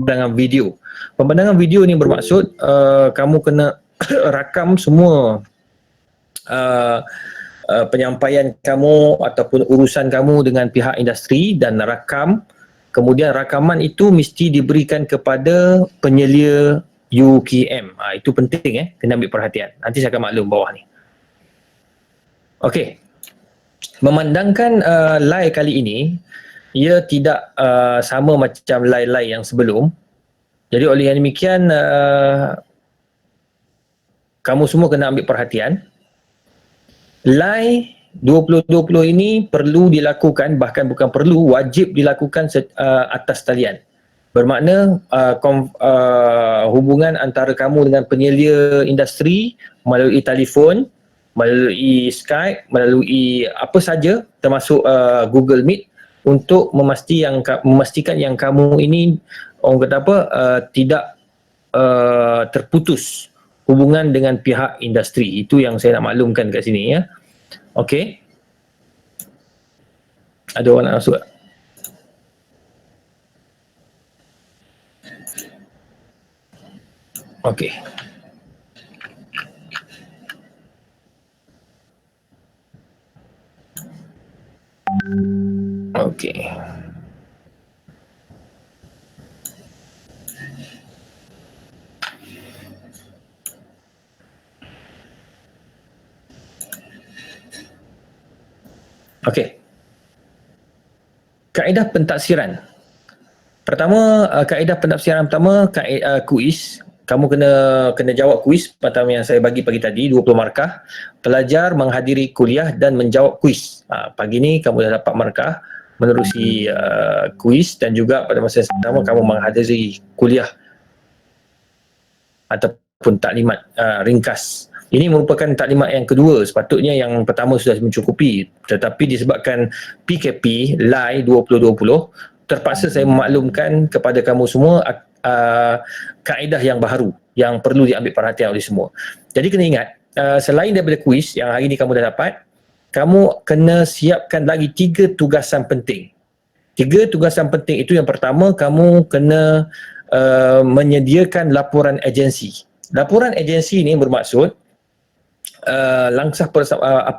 pembendangan video. Pembendangan video ni bermaksud kamu kena rakam semua penyampaian kamu ataupun urusan kamu dengan pihak industri dan rakam. Kemudian rakaman itu mesti diberikan kepada penyelia UKM. Itu penting, kena ambil perhatian. Nanti saya akan maklum bawah ni. Okey. Memandangkan live kali ini, ia tidak sama macam live-live yang sebelum. Jadi oleh yang demikian, kamu semua kena ambil perhatian. Live 2020 ini perlu dilakukan, bahkan bukan perlu, wajib dilakukan atas talian. Bermakna hubungan antara kamu dengan penyelia industri melalui telefon, melalui Skype, melalui apa saja termasuk Google Meet untuk memastikan yang kamu ini orang kata apa tidak terputus hubungan dengan pihak industri. Itu yang saya nak maklumkan kat sini, ya. Okey. Ada orang nak masuk? Okey. Okey. Okey. Kaedah pentaksiran. Pertama, kaedah pentaksiran pertama, kuis. Kamu kena jawab kuis pertama yang saya bagi pagi tadi, 20 markah. Pelajar menghadiri kuliah dan menjawab kuis. Pagi ni kamu dah dapat markah menerusi kuis dan juga pada masa yang sama kamu menghadiri kuliah ataupun taklimat ringkas. Ini merupakan taklimat yang kedua, sepatutnya yang pertama sudah mencukupi, tetapi disebabkan PKP LAI 2020 terpaksa saya memaklumkan kepada kamu semua kaedah yang baru yang perlu diambil perhatian oleh semua. Jadi kena ingat, selain daripada kuis yang hari ini kamu dah dapat, kamu kena siapkan lagi 3 tugasan penting. 3 tugasan penting itu, yang pertama, kamu kena menyediakan laporan agensi. Laporan agensi ini bermaksud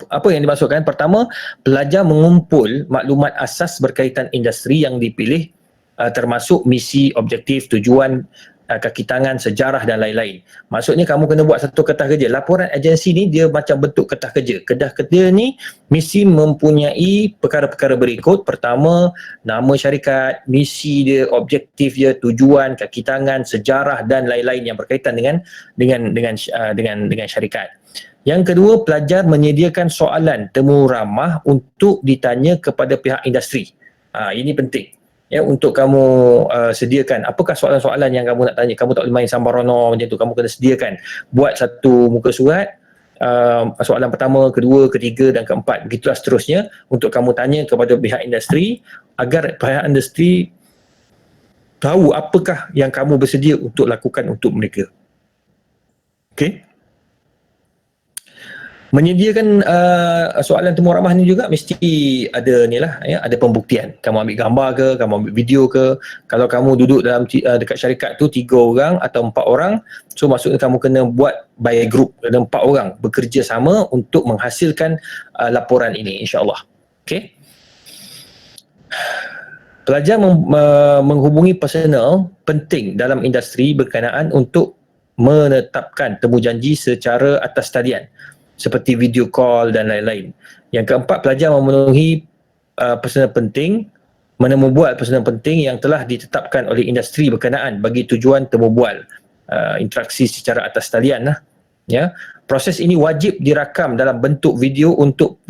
apa yang dimaksudkan. Pertama, pelajar mengumpul maklumat asas berkaitan industri yang dipilih, termasuk misi, objektif, tujuan, kaki tangan, sejarah dan lain-lain. Maksudnya kamu kena buat satu kertas kerja. Laporan agensi ni dia macam bentuk kertas kerja. Kertas kerja ni mesti mempunyai perkara-perkara berikut. Pertama, nama syarikat, misi dia, objektif dia, tujuan, kaki tangan, sejarah dan lain-lain yang berkaitan dengan syarikat. Yang kedua, pelajar menyediakan soalan temu ramah untuk ditanya kepada pihak industri. Ini penting, ya, untuk kamu sediakan. Apakah soalan-soalan yang kamu nak tanya? Kamu tak boleh main sambarono macam tu. Kamu kena sediakan. Buat satu muka surat, soalan pertama, kedua, ketiga dan keempat. Begitulah seterusnya untuk kamu tanya kepada pihak industri agar pihak industri tahu apakah yang kamu bersedia untuk lakukan untuk mereka. Okey. Menyediakan soalan temu ramah ni juga mesti ada ni lah, ya, ada pembuktian. Kamu ambil gambar ke, kamu ambil video ke. Kalau kamu duduk dalam dekat syarikat tu 3 orang atau 4 orang, so maksudnya kamu kena buat by group, ada 4 orang bekerja sama untuk menghasilkan laporan ini, insya-Allah. Okey. Pelajar menghubungi personal penting dalam industri berkenaan untuk menetapkan temujanji secara atas talian, seperti video call dan lain-lain. Yang keempat, pelajar memenuhi personal penting, membuat personal penting yang telah ditetapkan oleh industri berkenaan bagi tujuan temu bual, interaksi secara atas talian lah. Ya. Proses ini wajib dirakam dalam bentuk video untuk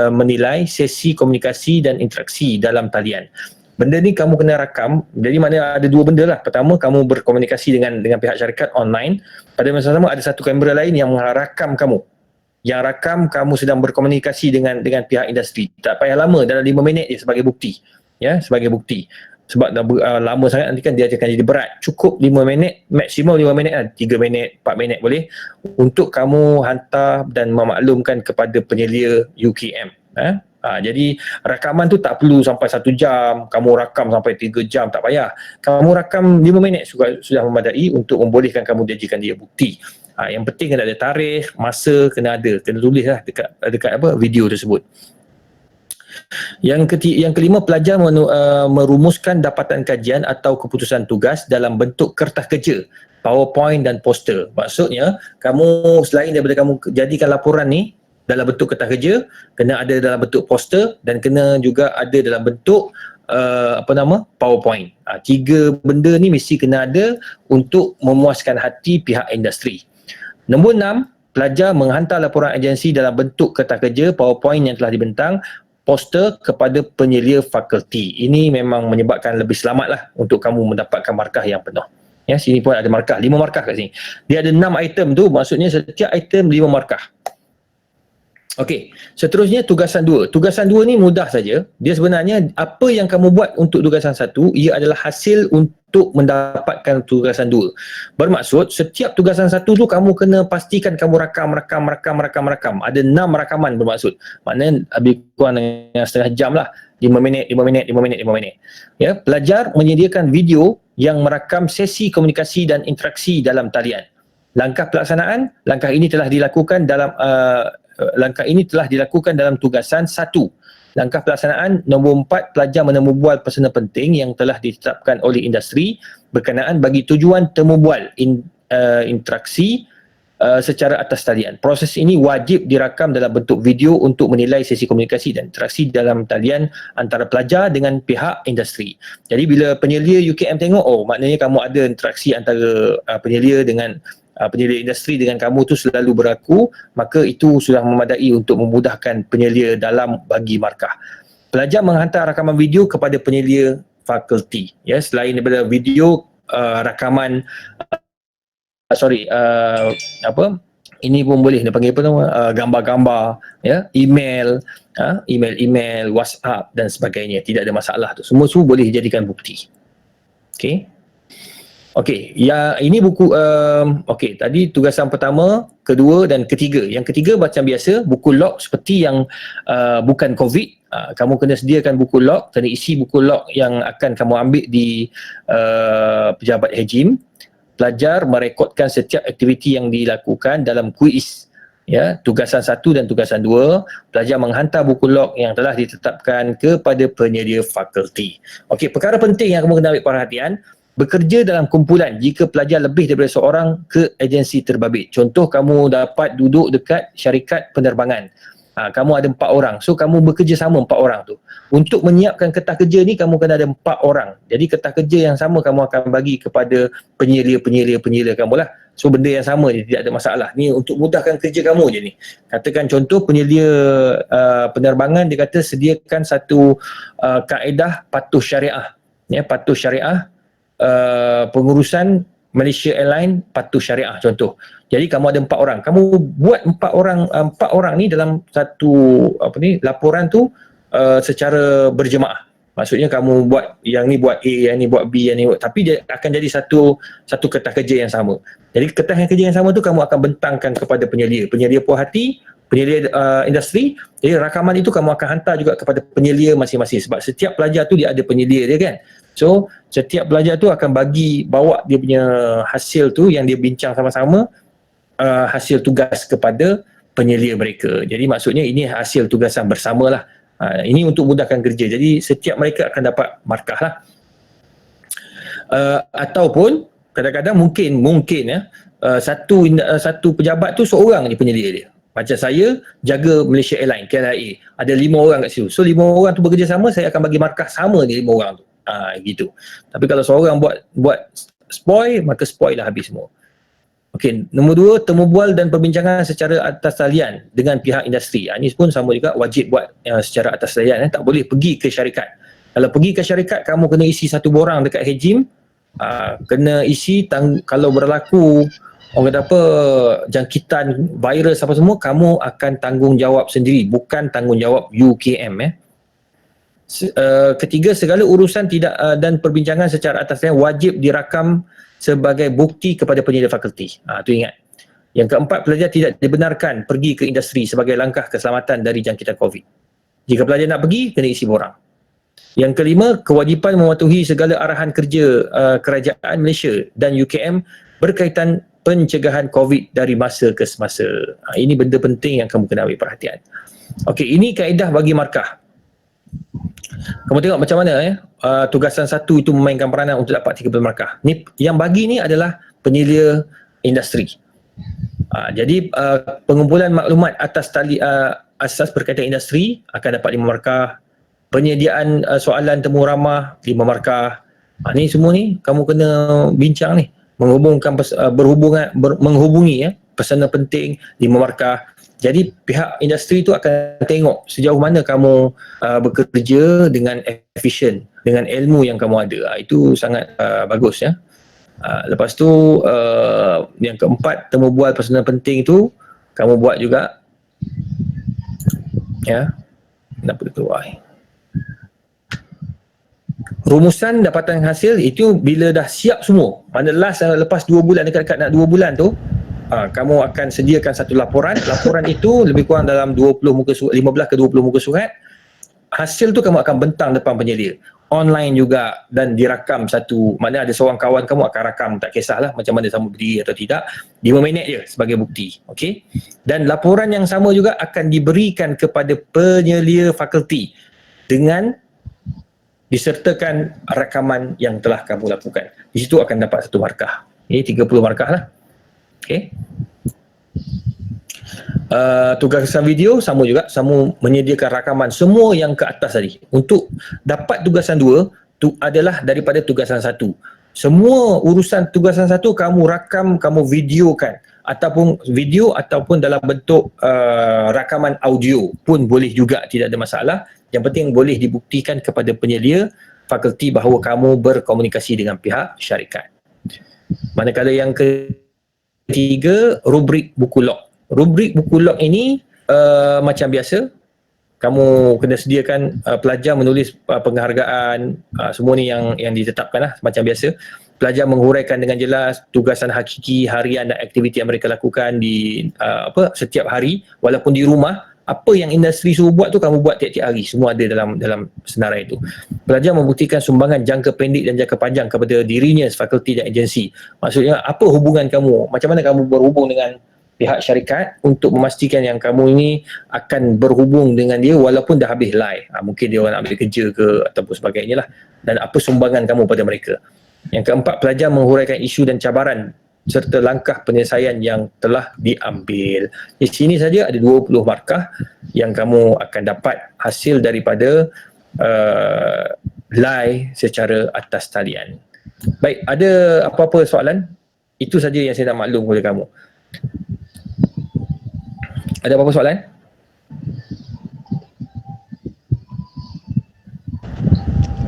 menilai sesi komunikasi dan interaksi dalam talian. Benda ni kamu kena rakam. Jadi maknanya ada 2 benda lah. Pertama, kamu berkomunikasi dengan pihak syarikat online. Pada masa sama ada satu kamera lain yang merakam kamu. Yang rakam kamu sedang berkomunikasi dengan pihak industri. Tak payah lama, dalam 5 minit je sebagai bukti. Ya, sebagai bukti. Sebab lama sangat nanti kan dia akan jadi berat. Cukup 5 minit, maksimum 5 minit lah. 3 minit, 4 minit boleh. Untuk kamu hantar dan memaklumkan kepada penyelia UKM. Jadi rakaman tu tak perlu sampai 1 jam, kamu rakam sampai 3 jam, tak payah. Kamu rakam 5 minit sudah memadai untuk membolehkan kamu jadikan dia bukti. Yang penting kena ada tarikh, masa, kena tulis lah dekat video tersebut. Yang kelima, pelajar merumuskan dapatan kajian atau keputusan tugas dalam bentuk kertas kerja, PowerPoint dan poster. Maksudnya, kamu selain daripada kamu jadikan laporan ni dalam bentuk kertas kerja, kena ada dalam bentuk poster dan kena juga ada dalam bentuk PowerPoint. 3 benda ni mesti kena ada untuk memuaskan hati pihak industri. Nombor 6, pelajar menghantar laporan agensi dalam bentuk kertas kerja, PowerPoint yang telah dibentang, poster kepada penyelia fakulti. Ini memang menyebabkan lebih selamat lah untuk kamu mendapatkan markah yang penuh. Ya, sini pun ada markah, 5 markah kat sini. Dia ada 6 item tu, maksudnya setiap item 5 markah. Okey, seterusnya tugasan 2. Tugasan 2 ni mudah saja. Dia sebenarnya apa yang kamu buat untuk tugasan 1, ia adalah hasil untuk mendapatkan tugasan 2. Bermaksud setiap tugasan 1 tu kamu kena pastikan kamu rakam. Ada 6 rakaman bermaksud. Maknanya lebih kurang dengan setengah jam lah. 5 minit. Ya, pelajar menyediakan video yang merakam sesi komunikasi dan interaksi dalam talian. Langkah pelaksanaan, langkah ini telah dilakukan dalam tugasan 1. Langkah pelaksanaan nombor 4, pelajar menemu bual personal penting yang telah ditetapkan oleh industri berkenaan bagi tujuan temu bual interaksi secara atas talian. Proses ini wajib dirakam dalam bentuk video untuk menilai sesi komunikasi dan interaksi dalam talian antara pelajar dengan pihak industri. Jadi bila penyelia UKM tengok, maknanya kamu ada interaksi antara penyelia dengan penyelia industri dengan kamu tu selalu berlaku, maka itu sudah memadai untuk memudahkan penyelia dalam bagi markah. Pelajar menghantar rakaman video kepada penyelia fakulti. Ya, selain daripada video, rakaman ini pun boleh dia panggil apa nama, gambar-gambar, ya, email, WhatsApp dan sebagainya. Tidak ada masalah tu. Semua boleh dijadikan bukti. Okey, ya ini buku tadi tugasan pertama, kedua dan ketiga. Yang ketiga macam biasa, buku log seperti yang bukan COVID. Kamu kena sediakan buku log, kena isi buku log yang akan kamu ambil di pejabat hejim. Pelajar merekodkan setiap aktiviti yang dilakukan dalam kuis. Ya, tugasan 1 dan tugasan 2, pelajar menghantar buku log yang telah ditetapkan kepada penyedia fakulti. Okey, perkara penting yang kamu kena ambil perhatian, bekerja dalam kumpulan jika pelajar lebih daripada seorang ke agensi terbabit. Contoh, kamu dapat duduk dekat syarikat penerbangan. Kamu ada 4 orang. So, kamu bekerja sama 4 orang tu. Untuk menyiapkan kertas kerja ni, kamu kena ada 4 orang. Jadi, kertas kerja yang sama kamu akan bagi kepada penyelia kamu lah. So, benda yang sama je, tidak ada masalah. Ni untuk mudahkan kerja kamu je ni. Katakan contoh, penyelia penerbangan, dia kata sediakan satu kaedah patuh syariah. Ya, patuh syariah. Pengurusan Malaysia Airlines patuh syariah contoh. Jadi kamu ada 4 orang. Kamu buat 4 orang ni dalam satu laporan tu secara berjemaah. Maksudnya kamu buat yang ni buat A, yang ni buat B, yang ni buat, tapi dia akan jadi satu kertas kerja yang sama. Jadi kertas kerja yang sama tu kamu akan bentangkan kepada penyelia puas hati, penyelia industri. Jadi rakaman itu kamu akan hantar juga kepada penyelia masing-masing, sebab setiap pelajar tu dia ada penyelia dia kan. So setiap pelajar tu akan bawa dia punya hasil tu yang dia bincang sama-sama, hasil tugas kepada penyelia mereka. Jadi maksudnya ini hasil tugasan bersamalah. Ini untuk mudahkan kerja. Jadi setiap mereka akan dapat markah lah. Ataupun kadang-kadang mungkin ya, satu pejabat tu seorang je penyelia dia. Macam saya jaga Malaysia Airlines, KLIA, ada 5 orang kat situ. So 5 orang tu bekerjasama, saya akan bagi markah sama di 5 orang tu. Gitu. Tapi kalau seorang buat spoil, maka spoil lah habis semua. Okey, nombor 2, temu bual dan perbincangan secara atas talian dengan pihak industri. Ini pun sama juga, wajib buat secara atas talian. Tak boleh pergi ke syarikat. Kalau pergi ke syarikat, kamu kena isi satu borang dekat hejim. Kena isi, kalau berlaku orang kata apa, jangkitan virus apa semua, kamu akan tanggungjawab sendiri, bukan tanggungjawab UKM. Ketiga, segala urusan dan perbincangan secara atas talian wajib dirakam sebagai bukti kepada penyelia fakulti. Tu ingat. Yang keempat, pelajar tidak dibenarkan pergi ke industri sebagai langkah keselamatan dari jangkitan COVID. Jika pelajar nak pergi, kena isi borang. Yang kelima, kewajipan mematuhi segala arahan kerja kerajaan Malaysia dan UKM berkaitan pencegahan COVID dari masa ke semasa. Ini benda penting yang kamu kena ambil perhatian. Okey, ini kaedah bagi markah. Kamu tengok macam mana tugasan 1 itu memainkan peranan untuk dapat 30 markah. Ni yang bagi ni adalah penyelia industri. Jadi pengumpulan maklumat atas asas berkaitan industri akan dapat 5 markah. Penyediaan soalan temu ramah 5 markah. Ni semua ni kamu kena bincang ni, menghubungi pesanan penting 5 markah. Jadi pihak industri tu akan tengok sejauh mana kamu bekerja dengan efisien, dengan ilmu yang kamu ada. Itu sangat bagus ya. Lepas tu yang keempat, temu bual pesanan penting tu kamu buat juga ya. Kenapa dia keluar? Rumusan dapatan hasil itu bila dah siap semua, mana last lepas 2 bulan, dekat-dekat nak 2 bulan tu, kamu akan sediakan satu laporan. Laporan itu lebih kurang dalam 15 ke 20 muka surat. Hasil tu kamu akan bentang depan penyelia online juga dan dirakam satu. Mana ada seorang kawan kamu akan rakam, tak kisahlah macam mana sama berdiri atau tidak, 5 minit je sebagai bukti. Okey. Dan laporan yang sama juga akan diberikan kepada penyelia fakulti dengan disertakan rakaman yang telah kamu lakukan. Di situ akan dapat 1 markah. Ini 30 markah lah. Okey. Tugasan video sama juga, sama menyediakan rakaman semua yang ke atas tadi. Untuk dapat tugasan 2 tu adalah daripada tugasan 1. Semua urusan tugasan 1 kamu rakam, kamu videokan, ataupun video ataupun dalam bentuk rakaman audio pun boleh juga, tidak ada masalah. Yang penting boleh dibuktikan kepada penyelia fakulti bahawa kamu berkomunikasi dengan pihak syarikat. Manakala yang ketiga, rubrik buku log. Rubrik buku log ini macam biasa, kamu kena sediakan pelajar menulis penghargaan, semua ni yang ditetapkan lah macam biasa. Pelajar menghuraikan dengan jelas tugasan hakiki harian dan aktiviti yang mereka lakukan di setiap hari, walaupun di rumah. Apa yang industri suruh buat tu kamu buat tiap-tiap hari, semua ada dalam senarai itu. Pelajar membuktikan sumbangan jangka pendek dan jangka panjang kepada dirinya, fakulti dan agensi. Maksudnya apa hubungan kamu, macam mana kamu berhubung dengan pihak syarikat untuk memastikan yang kamu ini akan berhubung dengan dia walaupun dah habis live. Mungkin dia orang nak ambil kerja ke ataupun sebagainya lah. Dan apa sumbangan kamu pada mereka. Yang keempat, pelajar menghuraikan isu dan cabaran serta langkah penyelesaian yang telah diambil. Di sini saja ada 20 markah yang kamu akan dapat hasil daripada live secara atas talian. Baik, ada apa-apa soalan? Itu saja yang saya nak maklum kepada kamu. Ada apa-apa soalan?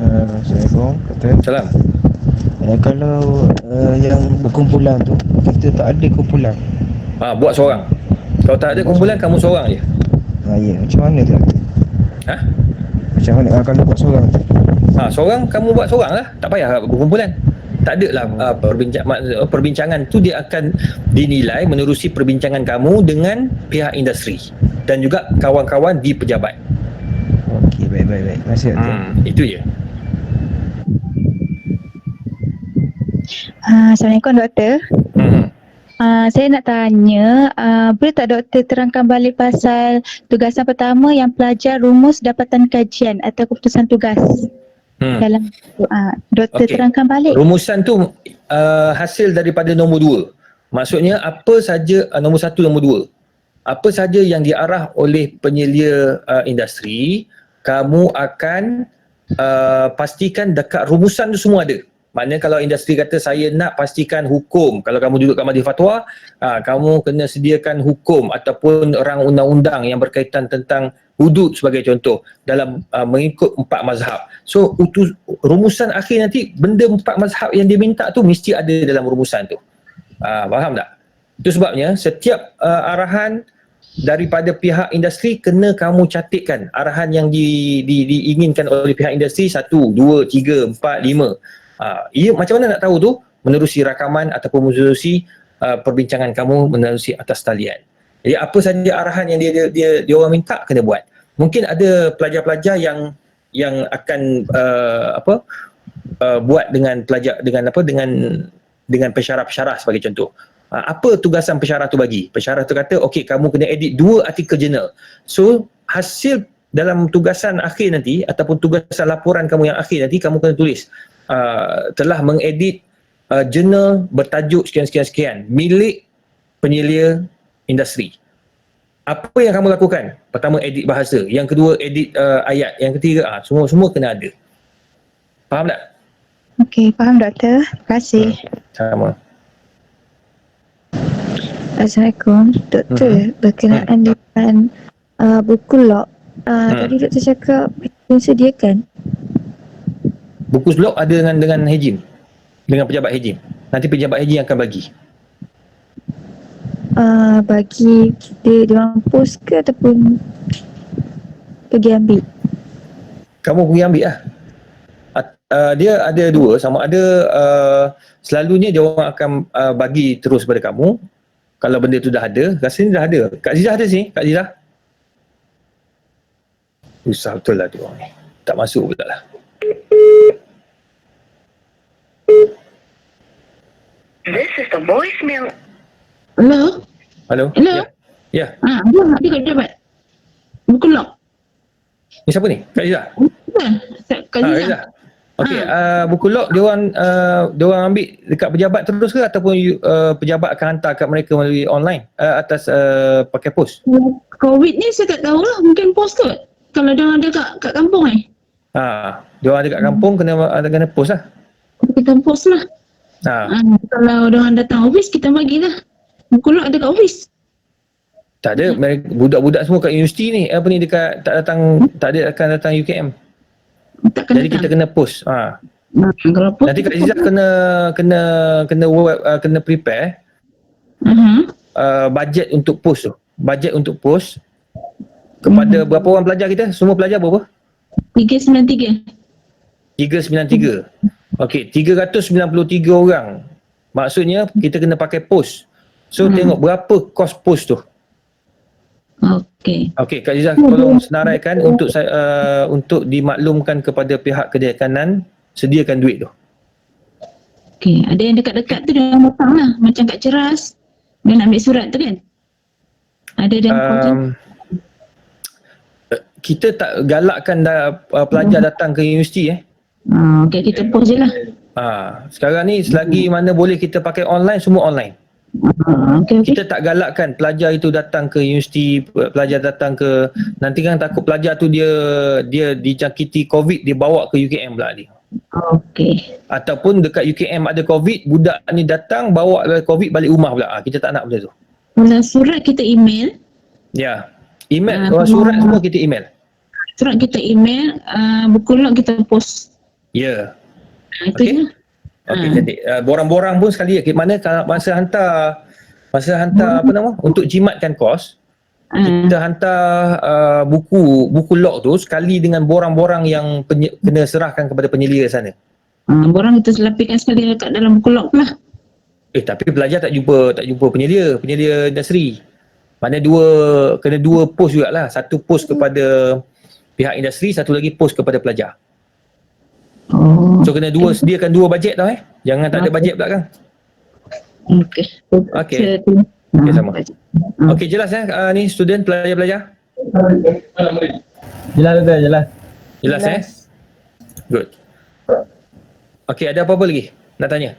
Assalamualaikum, kata. Salam. Kalau yang berkumpulan tu, kita tak ada kumpulan. Buat seorang. Kalau tak ada kumpulan, kamu seorang je. Ya, macam mana tu? Macam mana kalau buat seorang tu? Seorang kamu buat seorang lah. Tak payah berkumpulan. Tak ada lah perbincangan tu dia akan dinilai menerusi perbincangan kamu dengan pihak industri dan juga kawan-kawan di pejabat. Okey, baik. Terima kasih. Itu je. Assalamualaikum doktor. Saya nak tanya, boleh tak doktor terangkan balik pasal tugasan pertama yang pelajar rumus dapatan kajian atau keputusan tugas? Dalam doktor terangkan balik. Rumusan tu hasil daripada nombor 2. Maksudnya apa saja, nombor 1, nombor 2. Apa saja yang diarah oleh penyelia industri, kamu akan pastikan dekat rumusan tu semua ada. Maknanya kalau industri kata saya nak pastikan hukum, kalau kamu duduk kat majlis fatwa, kamu kena sediakan hukum ataupun rang undang-undang yang berkaitan tentang hudud sebagai contoh dalam mengikut 4 mazhab. So rumusan akhir nanti benda 4 mazhab yang dia minta tu mesti ada dalam rumusan tu. Faham tak? Itu sebabnya setiap arahan daripada pihak industri kena kamu catatkan arahan yang diinginkan oleh pihak industri 1, 2, 3, 4, 5. Ia macam mana nak tahu tu? Menerusi rakaman ataupun menerusi perbincangan kamu menerusi atas talian. Jadi apa saja arahan yang dia orang minta kena buat. Mungkin ada pelajar-pelajar yang akan buat dengan pelajar dengan pensyarah-pensyarah sebagai contoh. Apa tugasan pensyarah tu bagi? Pensyarah tu kata, okey, kamu kena edit 2 artikel jurnal. So, hasil dalam tugasan akhir nanti ataupun tugasan laporan kamu yang akhir nanti, kamu kena tulis telah mengedit jurnal bertajuk sekian-sekian-sekian milik penyelia industri. Apa yang kamu lakukan? Pertama, edit bahasa. Yang kedua, edit ayat. Yang ketiga, semua kena ada. Faham tak? Okey, faham doktor. Terima kasih. Sama. Assalamualaikum. Doktor, berkenaan dengan buku log. Tadi doktor cakap yang sediakan. Buku slog ada dengan Hejim. Dengan pejabat Hejim. Nanti pejabat Hejim akan bagi. Bagi dia orang post ke ataupun pergi ambil? Kamu pergi ambil lah. Dia ada 2, sama ada selalunya dia orang akan bagi terus pada kamu. Kalau benda tu dah ada, rasanya dah ada. Kak Zizah ada sini, Kak Zizah. Susah betul lah tu orang ni. Tak masuk pula lah. This is the voicemail. Hello? Halo? Hello? Ya. Ada kat pejabat. Buku log. Ni siapa ni? Kak Zizah? Bukan. Kak Zizah. Zizah. Okey, buku log dia orang ambil dekat pejabat terus ke ataupun pejabat akan hantar kat mereka melalui online atas pakai pos? COVID ni saya tak tahulah. Mungkin post kot. Kalau dia ada kat kampung Dia orang ada kat kampung kena pos lah. kita post lah. Kalau dia orang datang office, kita bagilah. Buku log ada kat office. Tak ada, budak-budak semua kat universiti ni dekat tak ada akan datang UKM. Tak Jadi kita kena post. Kalau post Nanti Kak Zizah kena prepare bajet untuk post tu. Bajet untuk post kepada berapa orang pelajar kita? Semua pelajar berapa? 393. 393. Okey, 393 orang. Maksudnya kita kena pakai post. So tengok berapa kos post tu. Okey. Okey, Kak Zizah tolong senaraikan untuk dimaklumkan kepada pihak kedekanan, sediakan duit tu. Okey, ada yang dekat-dekat tu dia datang lah. Macam kat Ceras. Dia nak ambil surat tu kan? Ada yang kita tak galakkan pelajar datang ke universiti okey, kita post je lah. Sekarang ni selagi mana boleh kita pakai online, semua online. Okay. Kita tak galakkan pelajar itu datang ke universiti, pelajar datang ke, nanti kan takut pelajar tu dia dijangkiti COVID, dia bawa ke UKM pula ni. Okey. Ataupun dekat UKM ada COVID, budak ni datang bawa COVID balik rumah pula. Kita tak nak benda tu. Kalau surat kita email. Ya. Email, surat semua kita email. Surat kita email, buku log kita post. Ya. Itu je. Okey, cantik. Borang-borang pun sekali mana masa hantar untuk jimatkan kos, kita hantar buku log tu sekali dengan borang-borang yang kena serahkan kepada penyelia sana. Borang kita selapikkan sekali dekat dalam buku log lah. Tapi pelajar tak jumpa penyelia industri. Mana kena dua post jugalah. Satu post kepada pihak industri, satu lagi post kepada pelajar. So kena sediakan 2 bajet tau Jangan tak ada bajet pula kan. Okey. Okey, sama. Okey, jelas ni student pelajar-pelajar? Jelas. Jelas. Good. Okey, ada apa-apa lagi nak tanya?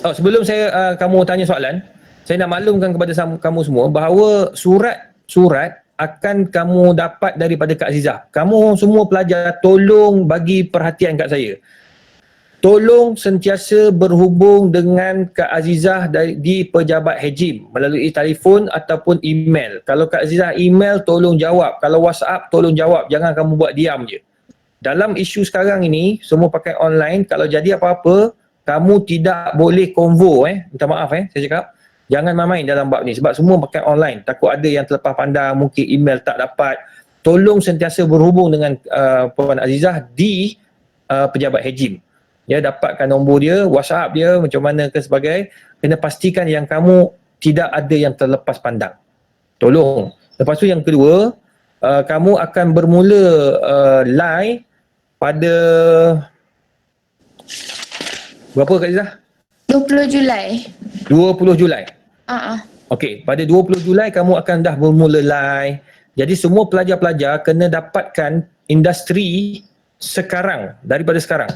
Sebelum saya kamu tanya soalan, saya nak maklumkan kepada kamu semua bahawa surat akan kamu dapat daripada Kak Zizah. Kamu semua pelajar tolong bagi perhatian kat saya. Tolong sentiasa berhubung dengan Kak Azizah di Pejabat Hejim melalui telefon ataupun email. Kalau Kak Azizah email, tolong jawab. Kalau WhatsApp, tolong jawab. Jangan kamu buat diam je. Dalam isu sekarang ini, semua pakai online. Kalau jadi apa-apa, kamu tidak boleh konvo. Minta maaf saya cakap. Jangan main-main dalam bab ni sebab semua pakai online. Takut ada yang terlepas pandang, mungkin email tak dapat. Tolong sentiasa berhubung dengan Puan Azizah di Pejabat Hejim. Ya, dapatkan nombor dia, WhatsApp dia, macam mana ke sebagai. Kena pastikan yang kamu tidak ada yang terlepas pandang. Tolong. Lepas tu yang kedua, kamu akan bermula live pada berapa Kak Izzah? 20 Julai. 20 Julai. Ah, Okey, pada 20 Julai kamu akan dah bermula live. Jadi semua pelajar-pelajar kena dapatkan industri sekarang, daripada sekarang.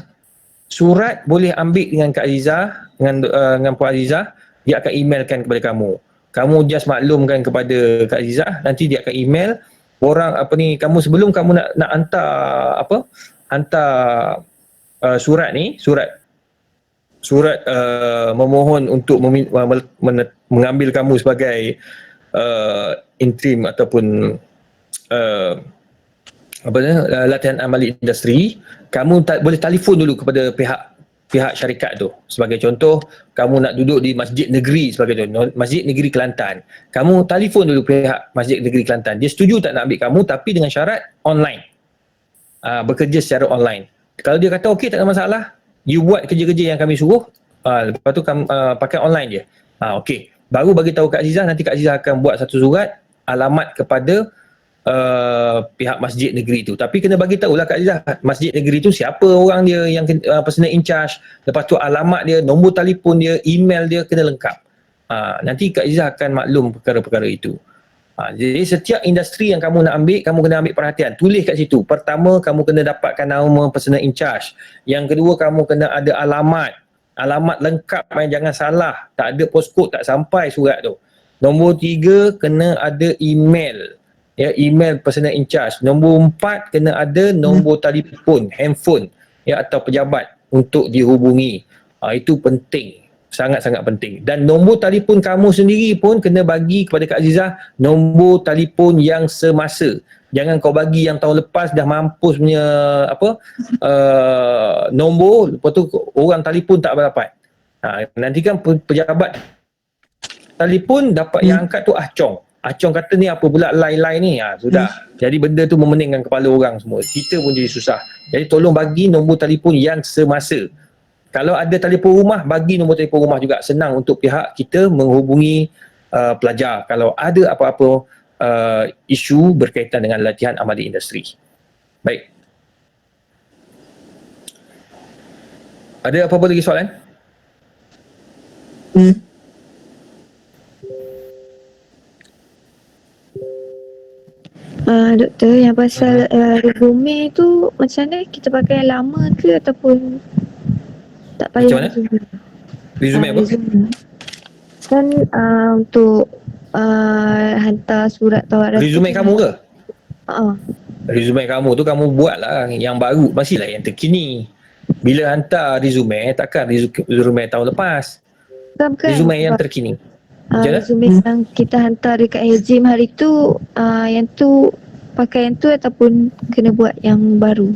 Surat boleh ambil dengan Kak Azizah, dengan Puan Azizah, dia akan emailkan kepada kamu. Kamu just maklumkan kepada Kak Azizah, nanti dia akan email orang kamu sebelum kamu nak hantar surat ni, surat memohon untuk mengambil kamu sebagai interim ataupun latihan amali industri, kamu boleh telefon dulu kepada pihak syarikat tu. Sebagai contoh, kamu nak duduk di Masjid Negeri sebagai contoh, Masjid Negeri Kelantan. Kamu telefon dulu pihak Masjid Negeri Kelantan. Dia setuju tak nak ambil kamu tapi dengan syarat online. Bekerja secara online. Kalau dia kata okey, tak ada masalah, you buat kerja-kerja yang kami suruh, lepas tu kamu pakai online je. Okey. Baru bagi tahu Kak Azizah, nanti Kak Azizah akan buat satu surat alamat kepada pihak masjid negeri tu. Tapi kena bagi tahulah Kak Azizah, masjid negeri tu siapa orang dia yang personal in charge, lepas tu alamat dia, nombor telefon dia, email dia kena lengkap. Nanti Kak Azizah akan maklum perkara-perkara itu. Jadi setiap industri yang kamu nak ambil, kamu kena ambil perhatian. Tulis kat situ. Pertama, kamu kena dapatkan nama personal in charge. Yang kedua, kamu kena ada alamat. Alamat lengkap, jangan salah. Tak ada postcode, tak sampai surat tu. Nombor 3, kena ada email. Ya, email personal in charge. Nombor 4, kena ada nombor telefon, handphone, ya, atau pejabat untuk dihubungi. Itu penting. Sangat-sangat penting. Dan nombor telefon kamu sendiri pun kena bagi kepada Kak Azizah nombor telefon yang semasa. Jangan kau bagi yang tahun lepas dah mampus punya nombor, lepas tu orang telefon tak dapat. Nanti kan pejabat telefon dapat yang angkat tu Acong. Acong kata ni apa pula line-line ni. Sudah. Jadi benda tu memeningkan kepala orang semua. Kita pun jadi susah. Jadi tolong bagi nombor telefon yang semasa. Kalau ada telefon rumah, bagi nombor telefon rumah juga. Senang untuk pihak kita menghubungi pelajar kalau ada apa-apa isu berkaitan dengan latihan amali industri. Baik. Ada apa-apa lagi soalan? Doktor, yang pasal resume tu macam mana? Kita pakai yang lama ke ataupun tak payah? Macam mana? Resume apa? Resume. Kan untuk hantar surat tawaran. Resume kamu ke? Resume Kamu tu kamu buatlah yang baru, mestilah yang terkini. Bila hantar resume, takkan resume tahun lepas. Bukan. Resume yang terkini. Resume yang kita hantar dekat Hejim hari tu, yang tu pakai yang tu ataupun kena buat yang baru?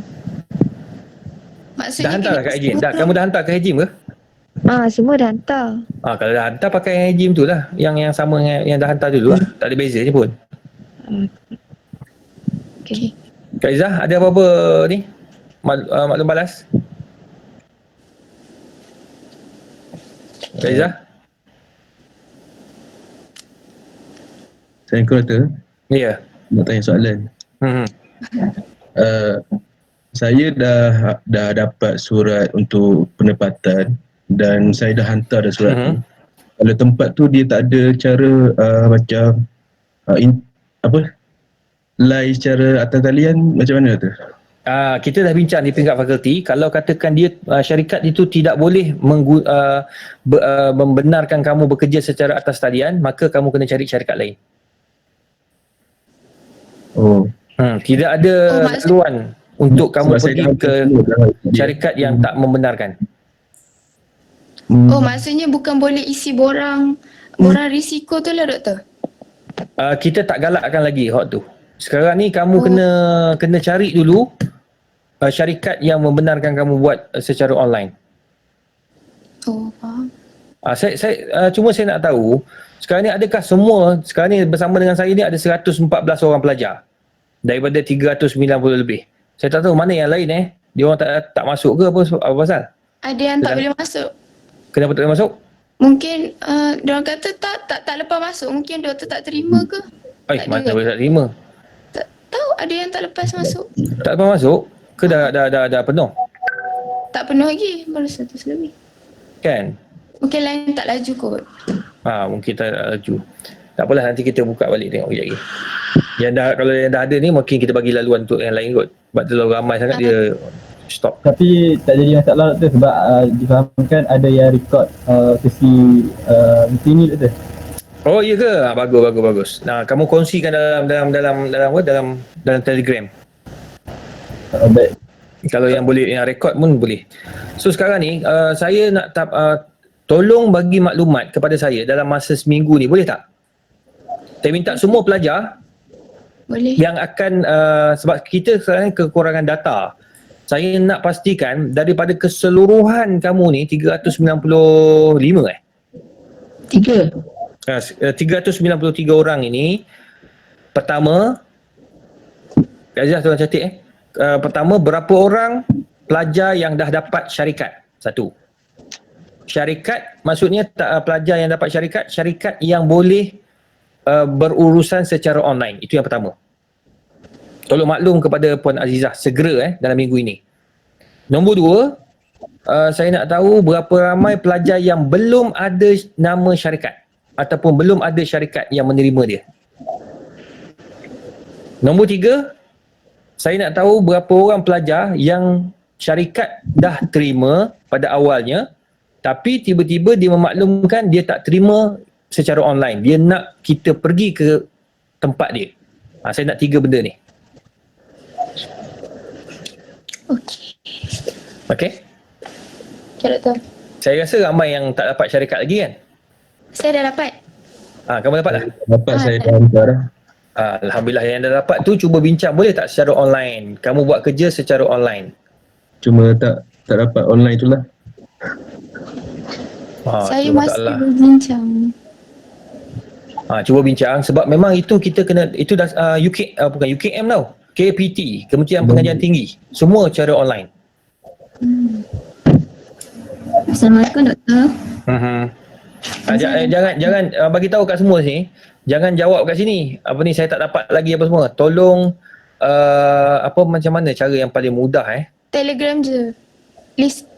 Maksudnya Dah hantar dah kat Hejim? Kamu dah hantar ke Hejim ke? Semua dah hantar. Kalau dah hantar pakai yang Hejim tu lah. Yang sama dengan yang dah hantar dulu lah. Tak ada beza ni pun. Okay. Kak Izzah, ada apa-apa ni? Maklum balas? Kak Izzah? Saya kata Ya. nak tanya soalan. Saya dah dapat surat untuk penempatan dan saya dah hantar dah surat tu. Kalau tempat tu dia tak ada cara macam lay secara atas talian, macam mana tu? Kita dah bincang di peringkat fakulti, kalau katakan dia syarikat itu tidak boleh membenarkan kamu bekerja secara atas talian, maka kamu kena cari syarikat lain. Tidak ada laluan untuk kamu pergi ke syarikat yang tak membenarkan. Maksudnya bukan boleh isi borang risiko tu lah doktor? Kita tak galakkan lagi hak tu. Sekarang ni kamu kena cari dulu syarikat yang membenarkan kamu buat secara online. Faham. Cuma saya nak tahu, sekarang ni adakah sekarang ni bersama dengan saya ni ada 114 orang pelajar daripada 390 lebih. Saya tak tahu mana yang lain dia orang tak masuk ke apa pasal? Ada yang tak boleh masuk. Kenapa tak boleh masuk? Mungkin diorang kata tak lepas masuk. Mungkin doktor tak terima ke? Mana boleh tak terima? Tak tahu ada yang tak lepas masuk. Tak dapat masuk ke dah penuh Tak penuh lagi, baru 100 lebih. kan? Mungkin lain tak laju kot. Mungkin tak laju. Tak apalah, nanti kita buka balik tengok kejap lagi. Kalau yang dah ada ni mungkin kita bagi laluan untuk yang lain kot. Sebab terlalu ramai sangat dia stop. Tapi tak jadi masalah tu sebab difahamkan ada yang record sesi meeting ni tu. Oh iya ke? Bagus. Nah, kamu kongsikan dalam Telegram. Baik. Kalau yang boleh, yang rekod pun boleh. So sekarang ni saya nak tolong bagi maklumat kepada saya dalam masa seminggu ni, boleh tak? Saya minta semua pelajar Boleh. yang akan sebab kita sekarang kekurangan data. Saya nak pastikan daripada keseluruhan kamu ni 395 393 orang ini, pertama Azizah tolong catat pertama, berapa orang pelajar yang dah dapat syarikat? Satu. Syarikat maksudnya pelajar yang dapat syarikat yang boleh berurusan secara online. Itu yang pertama. Tolong maklum kepada Puan Azizah segera dalam minggu ini. Nombor dua, saya nak tahu berapa ramai pelajar yang belum ada nama syarikat ataupun belum ada syarikat yang menerima dia. Nombor tiga, saya nak tahu berapa orang pelajar yang syarikat dah terima pada awalnya tapi tiba-tiba dia memaklumkan dia tak terima secara online. Dia nak kita pergi ke tempat dia. Saya nak 3 benda ni. Okey? Okay, Doktor. Saya rasa ramai yang tak dapat syarikat lagi kan? Saya dah dapat. Kamu dapat tak? Dapat saya dah hantar dah. Alhamdulillah, yang dah dapat tu cuba bincang boleh tak secara online. Kamu buat kerja secara online. Cuma tak dapat online itulah. Saya masih berbincang. Cuba bincang sebab memang itu kita kena, itu dah bukan UKM tau. KPT, Kementerian Pengajian Tinggi. Semua cara online. Assalamualaikum Doktor. Jangan bagi tahu kat semua sini. Jangan jawab kat sini. Apa ni saya tak dapat lagi apa semua. Tolong macam mana cara yang paling mudah Telegram je. List.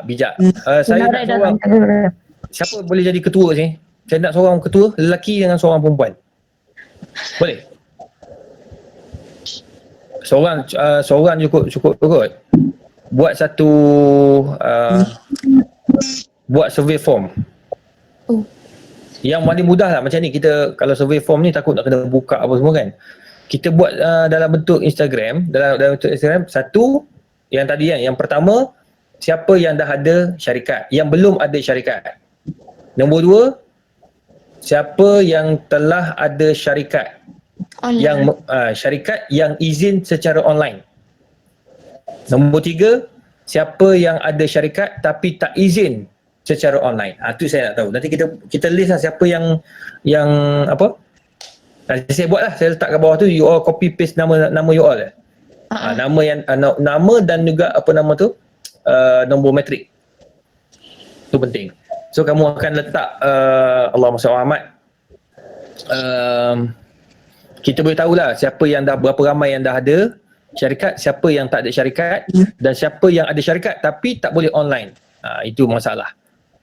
Bijak. Saya nak seorang. Siapa boleh jadi ketua sini? Saya nak seorang ketua lelaki dengan seorang perempuan. Boleh? Seorang cukup. Buat satu buat survey form. Yang paling mudah lah macam ni. Kita kalau survey form ni takut nak kena buka apa semua kan. Kita buat dalam bentuk Instagram. Dalam bentuk Instagram. Satu, yang tadi kan. Yang pertama, siapa yang dah ada syarikat. Yang belum ada syarikat. Nombor dua, siapa yang telah ada syarikat. Online. Yang syarikat yang izin secara online. Nombor tiga, siapa yang ada syarikat tapi tak izin secara online. Itu saya nak tahu. Nanti kita list lah siapa yang apa? Nanti saya buat lah. Saya letak kat bawah tu, you all copy paste nama you all. Nama yang nama dan juga apa nama tu? Nombor matrik. Itu penting. So kamu akan letak Allahumma salli Muhammad. Kita boleh tahulah siapa yang dah, berapa ramai yang dah ada syarikat, siapa yang tak ada syarikat dan siapa yang ada syarikat tapi tak boleh online. Itu masalah.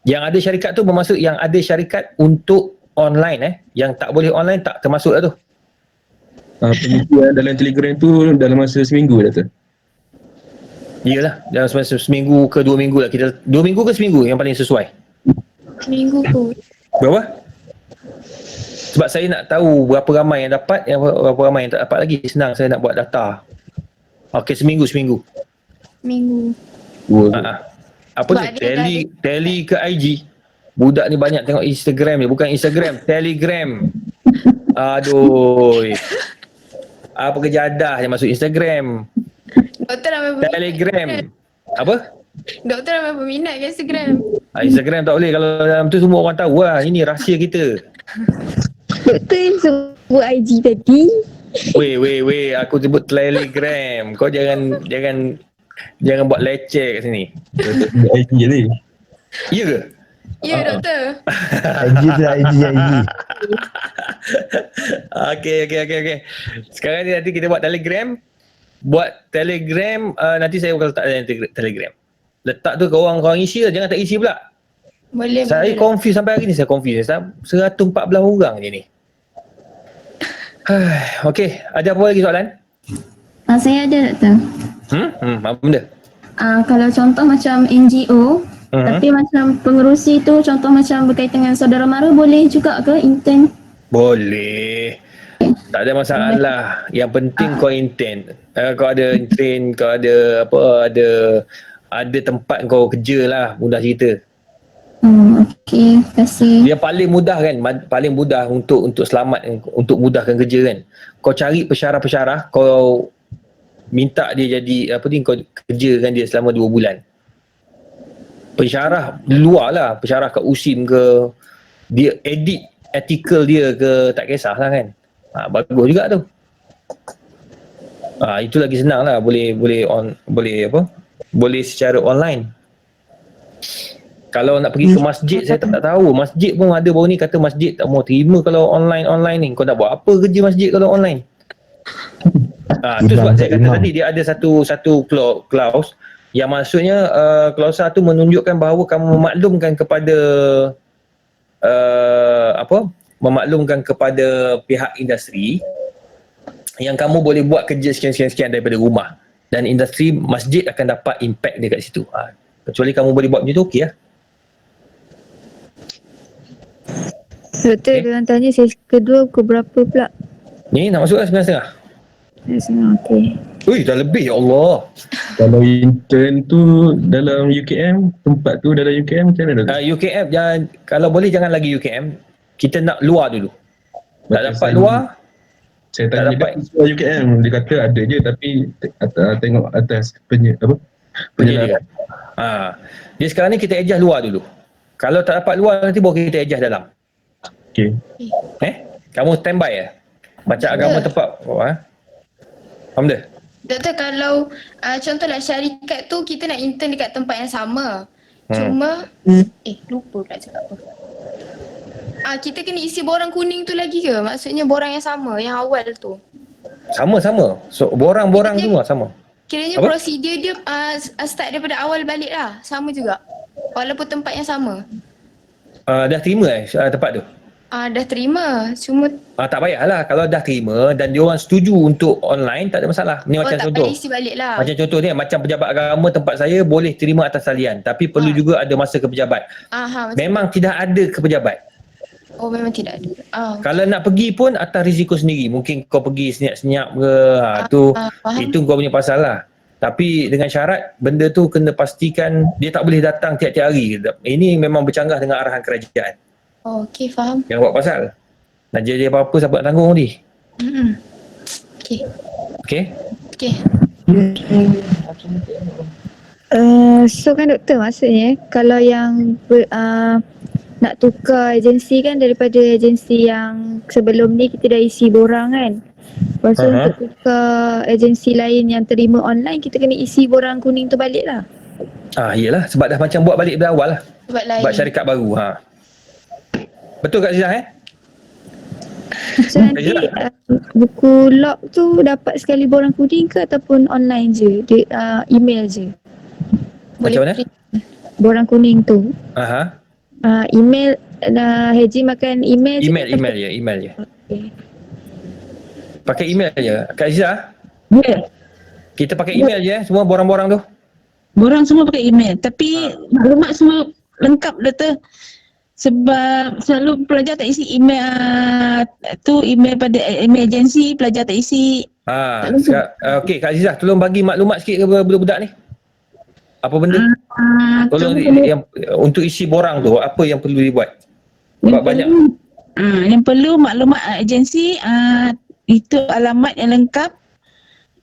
Yang ada syarikat tu bermaksud yang ada syarikat untuk online yang tak boleh online tak termasuk lah tu. Penipuan dalam Telegram tu dalam masa seminggu dah tu. Iyalah, dalam masa seminggu ke 2 minggu lah. 2 minggu ke seminggu yang paling sesuai? Seminggu kot. Berapa? Sebab saya nak tahu berapa ramai yang dapat, berapa ramai yang tak dapat lagi. Senang saya nak buat data. Okey, seminggu. Minggu. Apa tu? Tele ke IG? Budak ni banyak tengok Instagram ni. Bukan Instagram, Telegram. Aduh. Apa kejadah yang masuk Instagram? Doktor ramai berminat. Telegram. Apa? Doktor ramai berminat ke Instagram. Instagram tak boleh. Kalau dalam tu semua orang tahu lah. Ini rahsia kita. Doktor yang sebut IG tadi. Weh, aku sebut Telegram. Kau jangan buat leceh kat sini. IG ni. Ya ke? Ya, doktor. IG tu lah, IG. Okey. Sekarang ni nanti kita buat Telegram. Nanti saya akan letak dalam Telegram. Letak tu korang isi lah, jangan tak isi pula. Boleh, Saya boleh. confuse sampai hari ni, saya confuse. 114 orang je ni. Okey, ada apa lagi soalan? Saya ada doktor. Apa benda? Kalau contoh macam NGO, tapi macam pengerusi tu contoh macam berkaitan dengan saudara mara, boleh juga ke intern? Boleh. Tak ada masalah. Yang penting kau intern. Kau ada intern, kau ada ada tempat kau kerja lah, mudah cerita. Okey, terima kasih. Dia paling mudah kan, paling mudah untuk selamat, untuk mudahkan kerja kan. Kau cari pensyarah-pensyarah, kau minta dia jadi kau kerjakan dia selama 2 bulan. Pensyarah luar lah, pensyarah kat USIM ke, dia edit artikel dia ke, tak kisahlah kan. Bagus juga tu. Itu lagi senang lah, boleh secara online. Kalau nak pergi ke masjid, saya tak tahu. Masjid pun ada baru ni kata masjid tak mau terima kalau online ni. Kau nak buat apa kerja masjid kalau online? Tu sebab saya kata tadi dia ada satu clause yang maksudnya klausa tu menunjukkan bahawa kamu memaklumkan kepada pihak industri yang kamu boleh buat kerja sekian daripada rumah, dan industri masjid akan dapat impact dia kat situ. Kecuali kamu boleh buat macam tu, okey lah. Doktor, dia orang tanya sesi kedua pukul berapa pula? Ni nak masuk lah 9.30. Okey. Ui, dah lebih, ya Allah. Kalau intern tu dalam UKM, tempat tu dalam UKM macam mana? UKM, kalau boleh jangan lagi UKM. Kita nak luar dulu. Tak dapat luar, Saya tak tanya dapat. dia UKM, dia kata ada je tapi tengok atas penyelidikan. Dia sekarang ni kita adjust luar dulu. Kalau tak dapat luar, nanti baru kita adjust dalam. Okey. Kamu standby ya? Macam agama tempat. Faham tak? Doktor, kalau contohlah syarikat tu kita nak intern dekat tempat yang sama. Cuma lupa pula cakap apa. Kita kena isi borang kuning tu lagi ke? Maksudnya borang yang sama, yang awal tu. Sama-sama. So, borang-borang semua sama. Kiranya Apa? prosedur dia start daripada awal balik lah. Sama juga. Walaupun tempat yang sama. Dah terima tempat tu? Dah terima. Cuma Tak payahlah. Kalau dah terima dan diorang setuju untuk online, tak ada masalah. Ni macam tak contoh. payah isi balik lah. Macam contoh ni, macam pejabat agama tempat saya boleh terima atas talian. Tapi perlu juga ada masa ke pejabat. Macam Memang tidak ada ke pejabat. memang tidak ada. Kalau nak pergi pun atas risiko sendiri. Mungkin kau pergi senyap-senyap ke, faham. itu kau punya pasal lah. Tapi dengan syarat benda tu kena pastikan dia tak boleh datang tiap-tiap hari. Ini memang bercanggah dengan arahan kerajaan. Okey, faham. Jangan buat pasal. Nak jadi apa-apa siapa nak tanggung ni. Okey. Okey? Okey. So kan doktor, maksudnya kalau yang nak tukar agensi kan, daripada agensi yang sebelum ni kita dah isi borang kan. Lepas tu untuk tukar agensi lain yang terima online, kita kena isi borang kuning tu balik lah. Iyalah, sebab dah macam buat balik dari awal lah. Sebab lain. Buat syarikat baru. Betul Kak Zizah So nanti buku log tu dapat sekali borang kuning ke ataupun online je? Email je? Macam mana? Borang kuning tu. Email, Haji makan email je? Email je. Okay. Pakai email je. Kak Zizah, Ya. kita pakai email je semua borang-borang tu. Borang semua pakai email. Tapi maklumat semua lengkap doktor. Sebab selalu pelajar tak isi email email pada email agensi, pelajar tak isi. Okey Kak Zizah, tolong bagi maklumat sikit kepada budak-budak ni. Apa benda? Tolong yang untuk isi borang tu, apa yang perlu dibuat? Sebab banyak. Yang perlu maklumat agensi, itu alamat yang lengkap,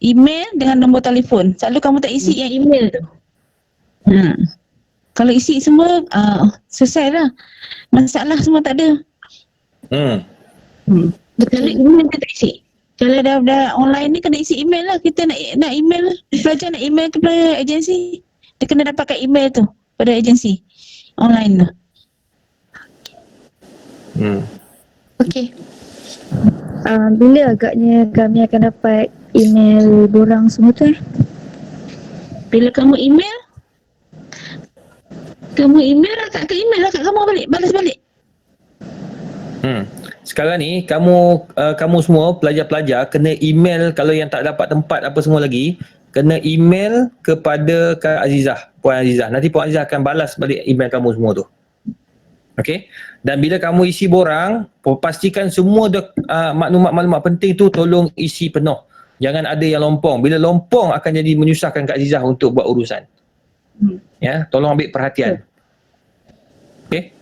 email dengan nombor telefon. Selalu kamu tak isi yang email tu. Kalau isi semua, selesai lah. Masalah semua tak ada. Kalau email dia tak isi. Kalau dah online ni kena isi email lah. Kita nak email, pelajar nak email kepada agensi, dia kena dapatkan email tu pada agensi online tu. Okey. Bila agaknya kami akan dapat email borang semua tu? Bila kamu email kat email lah kat kamu balas balik. Sekarang ni kamu semua pelajar-pelajar kena email, kalau yang tak dapat tempat apa semua lagi, kena email kepada Kak Azizah, Puan Azizah. Nanti Puan Azizah akan balas balik email kamu semua tu. Okey? Dan bila kamu isi borang, pastikan semua maklumat-maklumat penting tu tolong isi penuh. Jangan ada yang lompong. Bila lompong akan jadi menyusahkan Kak Azizah untuk buat urusan. Ya, tolong ambil perhatian. Okey?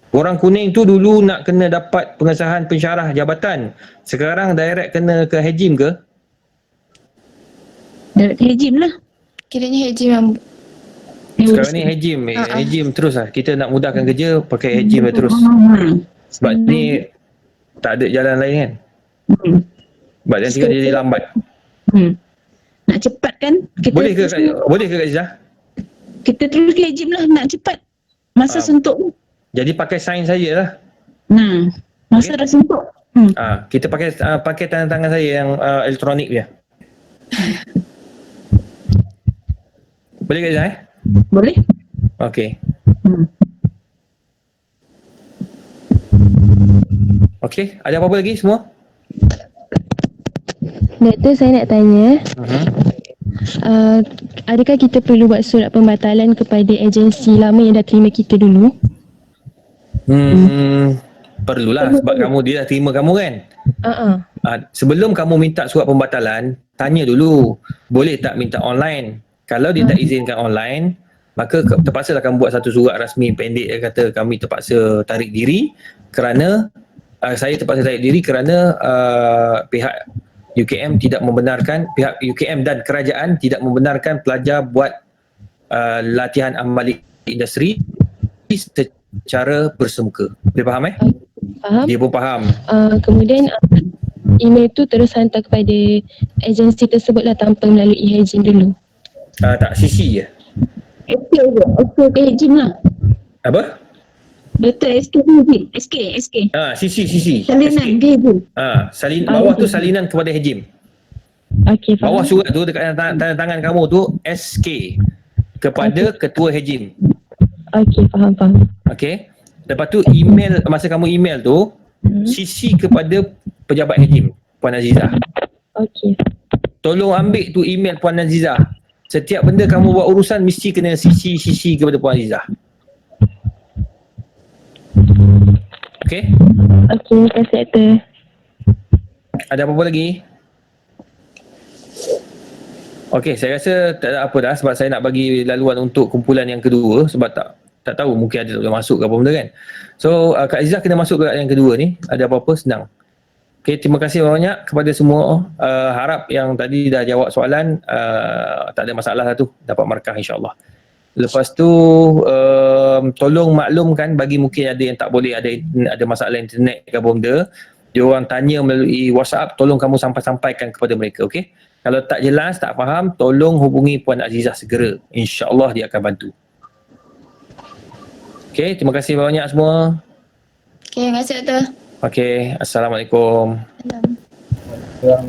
Borang kuning tu dulu nak kena dapat pengesahan pensyarah jabatan. Sekarang direct kena ke Hejim ke? Direct Hejim lah. Kiranya Hejim yang Sekarang ni Hejim. Hejim terus lah. Kita nak mudahkan kerja, pakai Hejim lah terus. Sebab ni tak ada jalan lain kan? Sebab nanti kan jadi lambat. Nak cepat kan? Boleh ke Kak Azizah? Kita terus ke Hejim lah, nak cepat. Masa suntuk. Jadi pakai sign saja lah. Nah, masa dah suntuk. Kita pakai tanda tangan saya yang elektronik dia. Boleh Kak Azizah Boleh. Okey. Okey, ada apa-apa lagi semua? Doktor, saya nak tanya, adakah kita perlu buat surat pembatalan kepada agensi lama yang dah terima kita dulu? Perlulah sebab dia dah terima kamu kan. Sebelum kamu minta surat pembatalan, tanya dulu boleh tak minta online. Kalau dia tak izinkan online, maka terpaksalah kamu buat satu surat rasmi pendek yang kata kami terpaksa tarik diri kerana saya terpaksa tarik diri kerana pihak UKM tidak membenarkan, pihak UKM dan kerajaan tidak membenarkan pelajar buat latihan amali industri secara bersemuka. Boleh faham Faham. Dia pun faham. Kemudian email tu terus hantar kepada agensi tersebutlah tanpa melalui Hejim dulu. Tak, CC je. SK ke Hejim lah. Apa? Doktor SK Hejim. SK. CC. Salinan ke Hejim. Bawah tu salinan kepada Hejim. Okey, faham. Bawah surat tu dekat tanda tangan kamu tu SK kepada Ketua Hejim. Okey, faham. Okey. Lepas tu email, masa kamu email tu CC kepada pejabat Hejim, Puan Azizah. Okey. Tolong ambil tu email Puan Azizah. Setiap benda kamu buat urusan mesti kena CC kepada Puan Azizah. Okey? Okey, terima kasih doktor. Ada apa-apa lagi? Okey, saya rasa tak ada apa dah sebab saya nak bagi laluan untuk kumpulan yang kedua sebab tak tahu mungkin ada tak boleh masuk ke apa benda kan. So Kak Azizah kena masuk ke yang kedua ni. Ada apa-apa senang. Okey, terima kasih banyak kepada semua. Harap yang tadi dah jawab soalan, tak ada masalah lah tu, dapat markah insya-Allah. Lepas tu tolong maklumkan bagi mungkin ada yang tak boleh, ada masalah internet ke apa benda, dia orang tanya melalui WhatsApp, tolong kamu sampaikan kepada mereka, okey? Kalau tak jelas, tak faham, tolong hubungi Puan Azizah segera. InsyaAllah dia akan bantu. Okey, terima kasih banyak semua. Okey, terima kasih doktor. Okey, Assalamualaikum. Yang